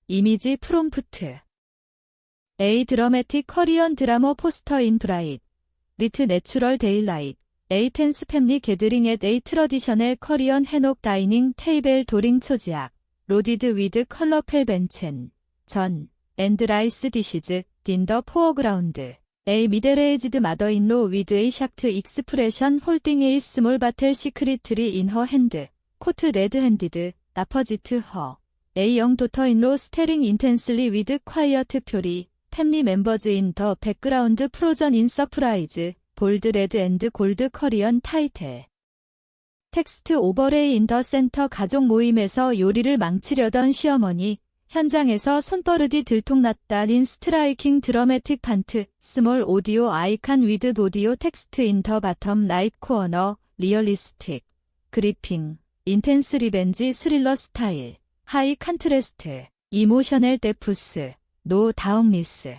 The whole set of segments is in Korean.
이미지 프롬프트. A 드라마틱 커리언 드라마 포스터 인 브라이트 리트 내추럴 데일라이트 A 텐스 패밀리 게드링 앳 A 트러디셔널 커리언 해녹 다이닝 테이블 도링 초지악 로디드 위드 컬러 펠벤첸 전 앤드 라이스 디시즈 딘더 포어그라운드 A 미들에이지드 마더인로 위드 A 샥트 익스프레션 홀딩 A 스몰 바텔 시크릿리 인 허 핸드 코트 레드 핸디드 나퍼지트 허 A 영 도터인로 스테링 인텐슬리 위드 콰이어트 표리 패밀리 멤버즈 인 더 백그라운드 프로전 인 서프라이즈 볼드 레드 앤드 골드 커리언 타이틀 텍스트 오버레이 인 더 센터 가족 모임에서 요리를 망치려던 시어머니 현장에서 손버릇이 들통났다 린 스트라이킹 드러매틱 판트 스몰 오디오 아이칸 위드 오디오 텍스트 인 더 바텀 라이트 코어너 리얼리스틱 그리핑 인텐스 리벤지 스릴러 스타일 하이 컨트레스트 이모셔널 데프스 노 다운리스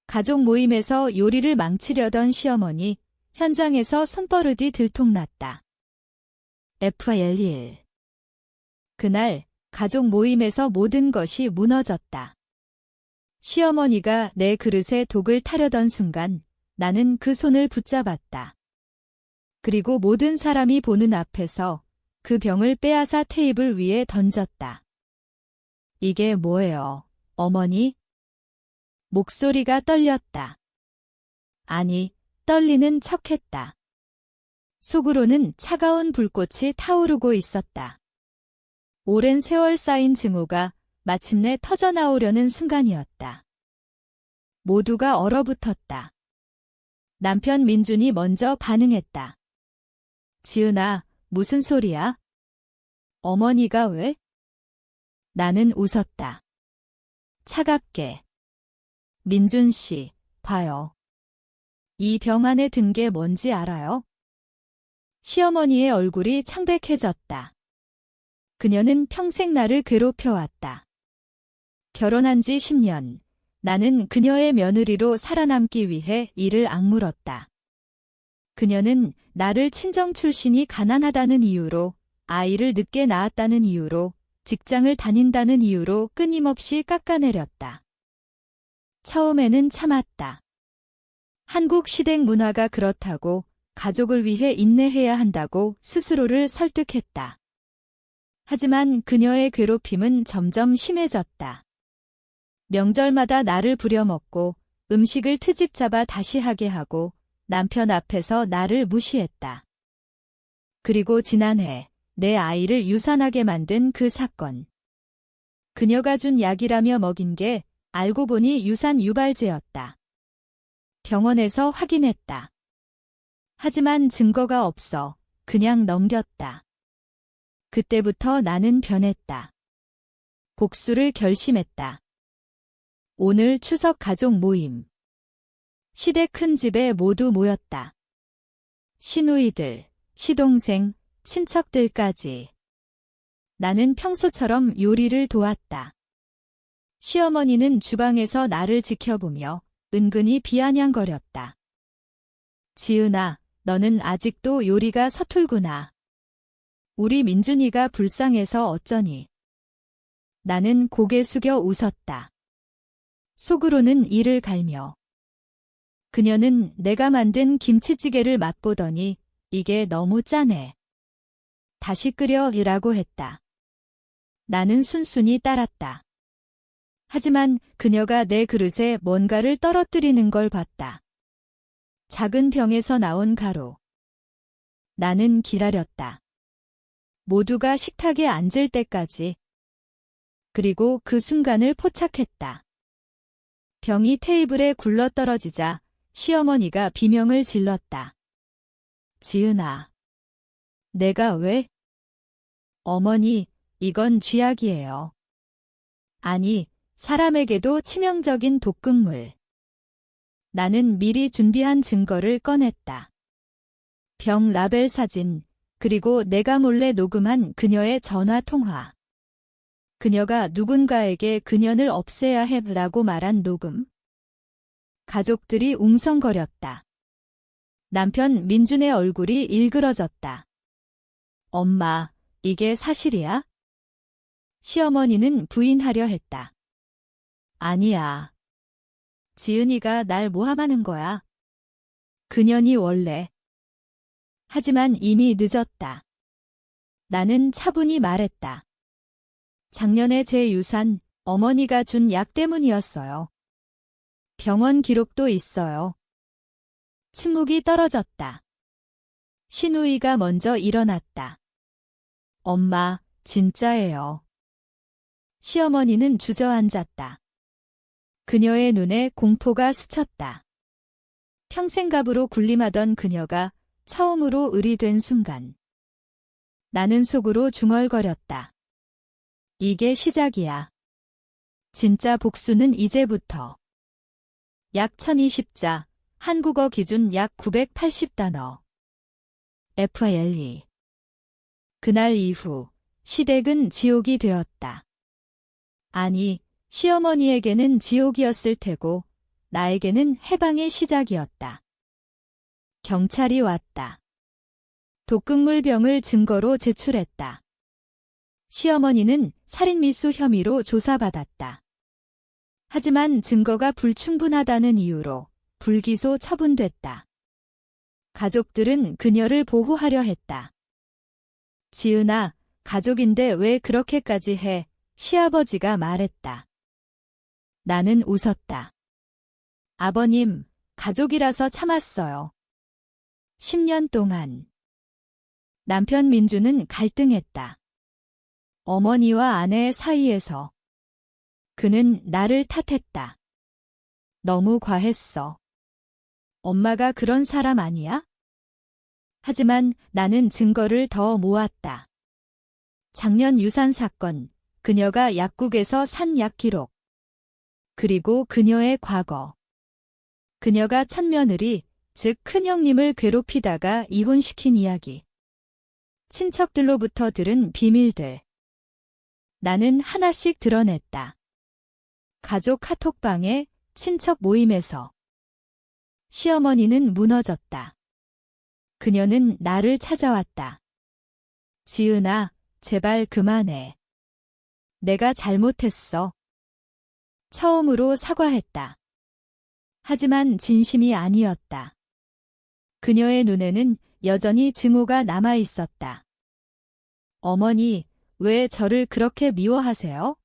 가족 모임에서 요리를 망치려던 시어머니 현장에서 손버릇이 들통났다. FL1 그날 가족 모임에서 모든 것이 무너졌다. 시어머니가 내 그릇에 독을 타려던 순간 나는 그 손을 붙잡았다. 그리고 모든 사람이 보는 앞에서 그 병을 빼앗아 테이블 위에 던졌다. 이게 뭐예요, 어머니? 목소리가 떨렸다. 아니, 떨리는 척했다. 속으로는 차가운 불꽃이 타오르고 있었다. 오랜 세월 쌓인 증오가 마침내 터져나오려는 순간이었다. 모두가 얼어붙었다. 남편 민준이 먼저 반응했다. 지은아, 무슨 소리야? 어머니가 왜? 나는 웃었다. 차갑게. 민준 씨, 봐요. 이 병 안에 든 게 뭔지 알아요? 시어머니의 얼굴이 창백해졌다. 그녀는 평생 나를 괴롭혀왔다. 결혼한 지 10년, 나는 그녀의 며느리로 살아남기 위해 이를 악물었다. 그녀는 나를 친정 출신이 가난하다는 이유로, 아이를 늦게 낳았다는 이유로, 직장을 다닌다는 이유로 끊임없이 깎아내렸다. 처음에는 참았다. 한국 시댁 문화가 그렇다고 가족을 위해 인내해야 한다고 스스로를 설득했다. 하지만 그녀의 괴롭힘은 점점 심해졌다. 명절마다 나를 부려먹고 음식을 트집 잡아 다시 하게 하고 남편 앞에서 나를 무시했다. 그리고 지난해 내 아이를 유산하게 만든 그 사건. 그녀가 준 약이라며 먹인 게 알고 보니 유산 유발제였다. 병원에서 확인했다. 하지만 증거가 없어 그냥 넘겼다. 그때부터 나는 변했다. 복수를 결심했다. 오늘 추석 가족 모임. 시댁 큰 집에 모두 모였다. 시누이들, 시동생, 친척들까지. 나는 평소처럼 요리를 도왔다. 시어머니는 주방에서 나를 지켜보며 은근히 비아냥거렸다. 지은아, 너는 아직도 요리가 서툴구나. 우리 민준이가 불쌍해서 어쩌니. 나는 고개 숙여 웃었다. 속으로는 이를 갈며. 그녀는 내가 만든 김치찌개를 맛보더니 이게 너무 짜네. 다시 끓여라고 했다. 나는 순순히 따랐다. 하지만 그녀가 내 그릇에 뭔가를 떨어뜨리는 걸 봤다. 작은 병에서 나온 가루. 나는 기다렸다. 모두가 식탁에 앉을 때까지. 그리고 그 순간을 포착했다. 병이 테이블에 굴러떨어지자 시어머니가 비명을 질렀다. 지은아. 내가 왜? 어머니, 이건 쥐약이에요. 아니, 사람에게도 치명적인 독극물. 나는 미리 준비한 증거를 꺼냈다. 병 라벨 사진, 그리고 내가 몰래 녹음한 그녀의 전화 통화. 그녀가 누군가에게 그년을 없애야 해라고 말한 녹음. 가족들이 웅성거렸다. 남편 민준의 얼굴이 일그러졌다. 엄마, 이게 사실이야? 시어머니는 부인하려 했다. 아니야. 지은이가 날 모함하는 거야. 그년이 원래. 하지만 이미 늦었다. 나는 차분히 말했다. 작년에 제 유산, 어머니가 준 약 때문이었어요. 병원 기록도 있어요. 침묵이 떨어졌다. 신우이가 먼저 일어났다. 엄마, 진짜예요. 시어머니는 주저앉았다. 그녀의 눈에 공포가 스쳤다. 평생갑으로 군림하던 그녀가 처음으로 을이 된 순간. 나는 속으로 중얼거렸다. 이게 시작이야. 진짜 복수는 이제부터. 약 1020자, 한국어 기준 약 980단어. FLE. 그날 이후 시댁은 지옥이 되었다. 아니, 시어머니에게는 지옥이었을 테고 나에게는 해방의 시작이었다. 경찰이 왔다. 독극물병을 증거로 제출했다. 시어머니는 살인미수 혐의로 조사받았다. 하지만 증거가 불충분하다는 이유로 불기소 처분됐다. 가족들은 그녀를 보호하려 했다. 지은아, 가족인데 왜 그렇게까지 해? 시아버지가 말했다. 나는 웃었다. 아버님, 가족이라서 참았어요. 10년 동안. 남편 민주는 갈등했다. 어머니와 아내 사이에서. 그는 나를 탓했다. 너무 과했어. 엄마가 그런 사람 아니야? 하지만 나는 증거를 더 모았다. 작년 유산 사건, 그녀가 약국에서 산 약 기록. 그리고 그녀의 과거. 그녀가 첫며느리, 즉 큰형님을 괴롭히다가 이혼시킨 이야기. 친척들로부터 들은 비밀들. 나는 하나씩 드러냈다. 가족 카톡방에, 친척 모임에서. 시어머니는 무너졌다. 그녀는 나를 찾아왔다. 지은아, 제발 그만해. 내가 잘못했어. 처음으로 사과했다. 하지만 진심이 아니었다. 그녀의 눈에는 여전히 증오가 남아 있었다. 어머니, 왜 저를 그렇게 미워하세요?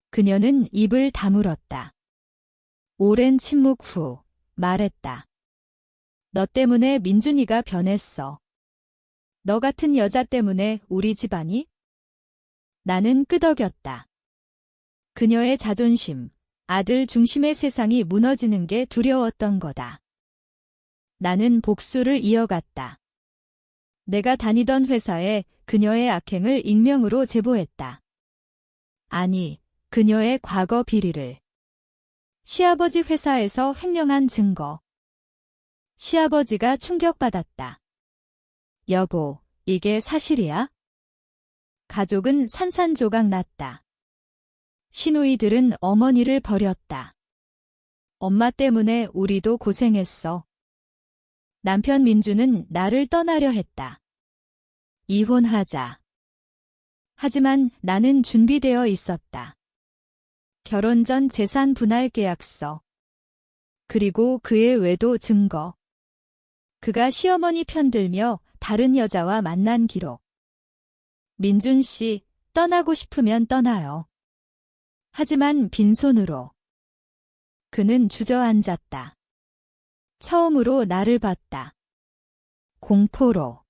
그녀는 입을 다물었다. 오랜 침묵 후 말했다. 너 때문에 민준이가 변했어. 너 같은 여자 때문에 우리 집안이? 나는 끄덕였다. 그녀의 자존심, 아들 중심의 세상이 무너지는 게 두려웠던 거다. 나는 복수를 이어갔다. 내가 다니던 회사에 그녀의 악행을 익명으로 제보했다. 아니, 그녀의 과거 비리를. 시아버지 회사에서 횡령한 증거. 시아버지가 충격받았다. 여보, 이게 사실이야? 가족은 산산조각 났다. 시누이들은 어머니를 버렸다. 엄마 때문에 우리도 고생했어. 남편 민주는 나를 떠나려 했다. 이혼하자. 하지만 나는 준비되어 있었다. 결혼 전 재산 분할 계약서. 그리고 그의 외도 증거. 그가 시어머니 편들며 다른 여자와 만난 기록. 민준 씨, 떠나고 싶으면 떠나요. 하지만 빈손으로. 그는 주저앉았다. 처음으로 나를 봤다. 공포로.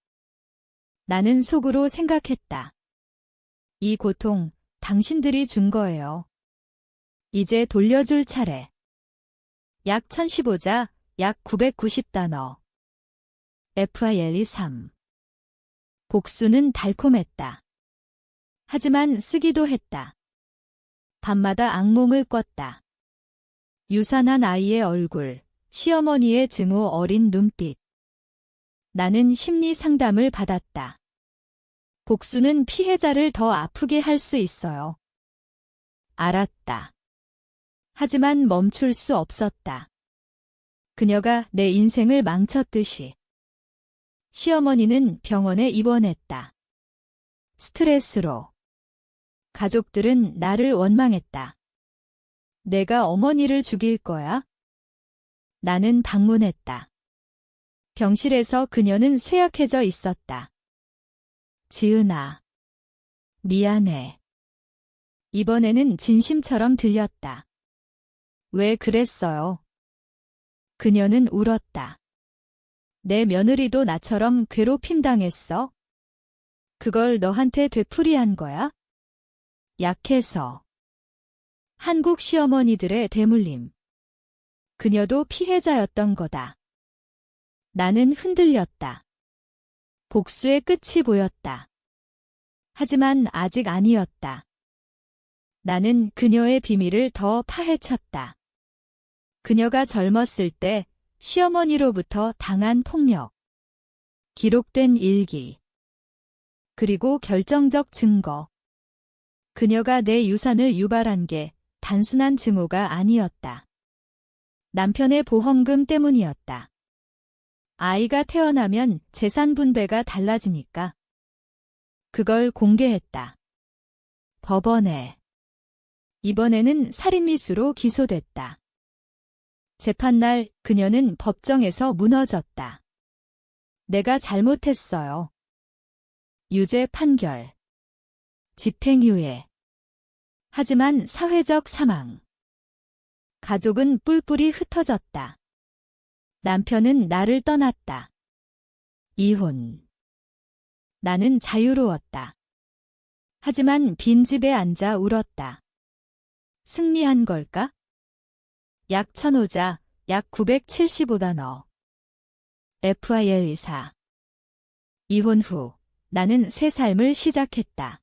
나는 속으로 생각했다. 이 고통, 당신들이 준 거예요. 이제 돌려줄 차례. 약 1015자, 약 990단어. FILE 3. 복수는 달콤했다. 하지만 쓰기도 했다. 밤마다 악몽을 꿨다. 유산한 아이의 얼굴, 시어머니의 증오 어린 눈빛. 나는 심리 상담을 받았다. 복수는 피해자를 더 아프게 할 수 있어요. 알았다. 하지만 멈출 수 없었다. 그녀가 내 인생을 망쳤듯이. 시어머니는 병원에 입원했다. 스트레스로. 가족들은 나를 원망했다. 내가 어머니를 죽일 거야? 나는 방문했다. 병실에서 그녀는 쇠약해져 있었다. 지은아. 미안해. 이번에는 진심처럼 들렸다. 왜 그랬어요? 그녀는 울었다. 내 며느리도 나처럼 괴롭힘 당했어? 그걸 너한테 되풀이한 거야? 약해서. 한국 시어머니들의 대물림. 그녀도 피해자였던 거다. 나는 흔들렸다. 복수의 끝이 보였다. 하지만 아직 아니었다. 나는 그녀의 비밀을 더 파헤쳤다. 그녀가 젊었을 때 시어머니로부터 당한 폭력, 기록된 일기, 그리고 결정적 증거. 그녀가 내 유산을 유발한 게 단순한 증오가 아니었다. 남편의 보험금 때문이었다. 아이가 태어나면 재산 분배가 달라지니까. 그걸 공개했다. 법원에. 이번에는 살인미수로 기소됐다. 재판날 그녀는 법정에서 무너졌다. 내가 잘못했어요. 유죄 판결. 집행유예. 하지만 사회적 사망. 가족은 뿔뿔이 흩어졌다. 남편은 나를 떠났다. 이혼. 나는 자유로웠다. 하지만 빈집에 앉아 울었다. 승리한 걸까? 약 1000호자, 약 975단어. FIL 의사. 이혼 후 나는 새 삶을 시작했다.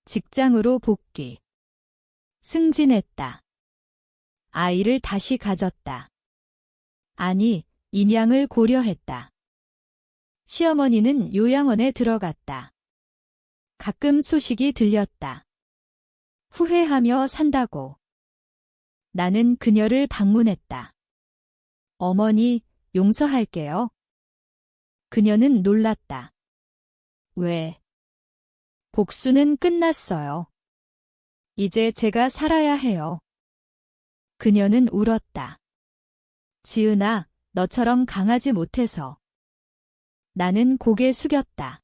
직장으로 복귀. 승진했다. 아이를 다시 가졌다. 아니, 임양을 고려했다. 시어머니는 요양원에 들어갔다. 가끔 소식이 들렸다. 후회하며 산다고. 나는 그녀를 방문했다. 어머니, 용서할게요. 그녀는 놀랐다. 왜? 복수는 끝났어요. 이제 제가 살아야 해요. 그녀는 울었다. 지은아, 너처럼 강하지 못해서. 나는 고개 숙였다.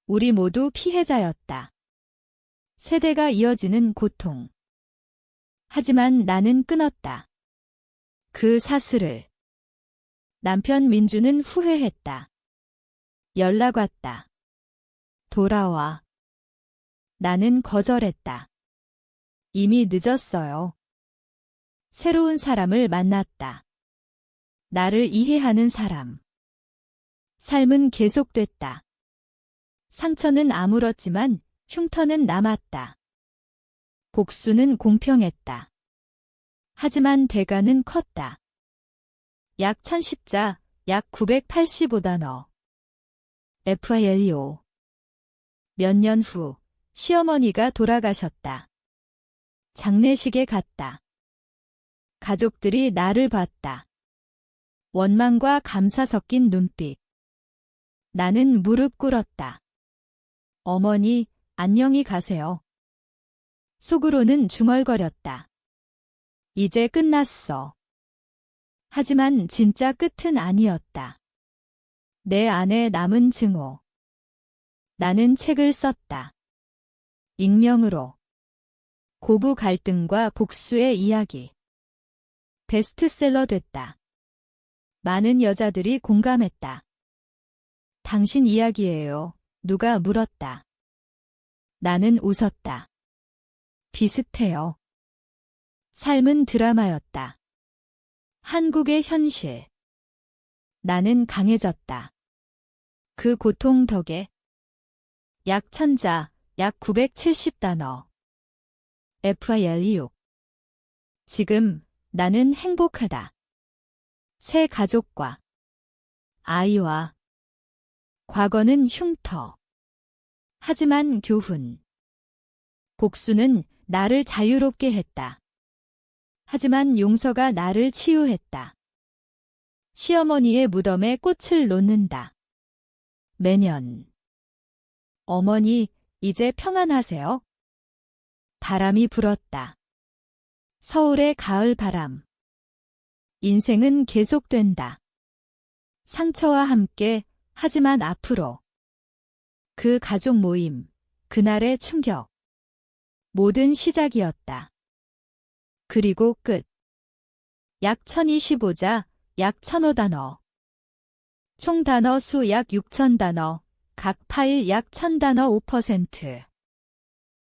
우리 모두 피해자였다. 세대가 이어지는 고통. 하지만 나는 끊었다. 그 사슬을. 남편 민주는 후회했다. 연락 왔다. 돌아와. 나는 거절했다. 이미 늦었어요. 새로운 사람을 만났다. 나를 이해하는 사람. 삶은 계속됐다. 상처는 아물었지만 흉터는 남았다. 복수는 공평했다. 하지만 대가는 컸다. 약 1010자, 약 985단어. FILO. 몇 년 후 시어머니가 돌아가셨다. 장례식에 갔다. 가족들이 나를 봤다. 원망과 감사 섞인 눈빛. 나는 무릎 꿇었다. 어머니, 안녕히 가세요. 속으로는 중얼거렸다. 이제 끝났어. 하지만 진짜 끝은 아니었다. 내 안에 남은 증오. 나는 책을 썼다. 익명으로. 고부 갈등과 복수의 이야기. 베스트셀러 됐다. 많은 여자들이 공감했다. 당신 이야기예요. 누가 물었다. 나는 웃었다. 비슷해요. 삶은 드라마였다. 한국의 현실. 나는 강해졌다. 그 고통 덕에. 약 1000자, 약 970단어. FIL6. 지금 나는 행복하다. 새 가족과 아이와. 과거는 흉터. 하지만 교훈. 복수는 나를 자유롭게 했다. 하지만 용서가 나를 치유했다. 시어머니의 무덤에 꽃을 놓는다. 매년. 어머니, 이제 평안하세요? 바람이 불었다. 서울의 가을 바람. 인생은 계속된다. 상처와 함께, 하지만 앞으로. 그 가족 모임, 그날의 충격. 모든 시작이었다. 그리고 끝. 약 1025자, 약 1005단어. 총 단어 수 약 6000단어, 각 파일 약 1000단어 5%.